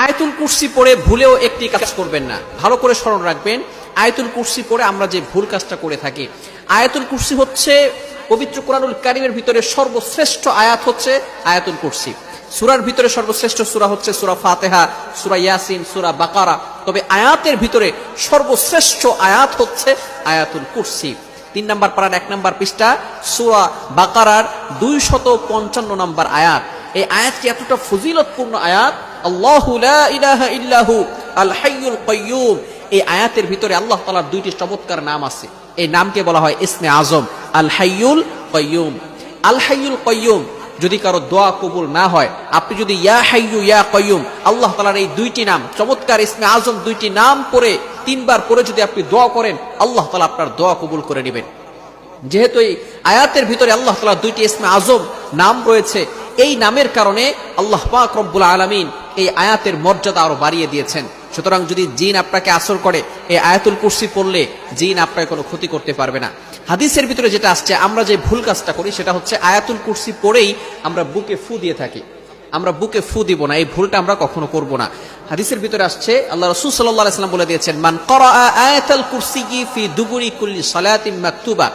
আয়াতুল কুরসি পড়ে ভুলেও একটি কাজ করবেন না, ভালো করে স্মরণ রাখবেন। আয়াতুল কুরসি পড়ে আমরা যে ভুল কাজটা করে থাকি, আয়াতুল কুরসি হচ্ছে পবিত্র কোরআনুল কারীমের ভিতরে সর্বশ্রেষ্ঠ আয়াত হচ্ছে আয়াতুল কুরসি। সূরার ভিতরে সর্বশ্রেষ্ঠ সূরা হচ্ছে সূরা ফাতিহা, সূরা ইয়াসিন, সূরা বাকারা। তবে আয়াতের ভিতরে সর্বশ্রেষ্ঠ আয়াত হচ্ছে আয়াতুল কুরসি। 3 নম্বর পারার 1 নম্বর পৃষ্ঠা সূরা বাকারার 255 নম্বর আয়াত। এই আয়াতটি এতটা ফজিলতপূর্ণ আয়াত। আল্লাহু লা ইলাহা ইল্লাহু আল হাইয়ুল কাইয়্যুম। এই আয়াতের ভিতরে আল্লাহ তাআলার 2টি চমৎকার নাম আছে। এই নামকে বলা হয় ইসমে আজম, আল হাইয়ুল কাইয়্যুম। আল হাইয়ুল কাইয়্যুম যদি কারো দোয়া কবুল না হয়, আপনি যদি ইয়া হাইয়ু ইয়া কাইয়্যুম আল্লাহ তাআলার এই 2টি নাম চমৎকার ইসমে আজম 2টি নাম পড়ে 3 বার পড়ে যদি আপনি দোয়া করেন, আল্লাহ তাআলা আপনার দোয়া কবুল করে নেবেন। যেহেতু এই আয়াতের ভিতরে আল্লাহ তাআলার 2টি ইসমে আজম নাম রয়েছে, এই নামের কারণে আল্লাহ পাক রব্বুল আলামিন এই আয়াতের মর্যাদা আরো বাড়িয়ে দিয়েছেন। সুতরাং যদি জিন আপনাকে আসর করে, এই আয়াতুল কুরসি পড়লে জিন আপনাকে কোনো ক্ষতি করতে পারবে না। হাদিসের ভিতরে যেটা আসছে, আমরা যে ভুল কাজটা করি সেটা হচ্ছে আয়াতুল কুরসি পড়েই আমরা বুকে ফু দিয়ে থাকি। আমরা বুকে ফু দিব না, এই ভুলটা আমরা কখনো করব না। হাদিসের ভিতরে আসছে, আল্লাহ রাসূল সাল্লাল্লাহু আলাইহি ওয়াসাল্লাম বলে দিয়েছেন, মান ক্বারা আয়াতুল কুরসি ফি দুবুরি কুল্লি সালাতিন মাকতুবা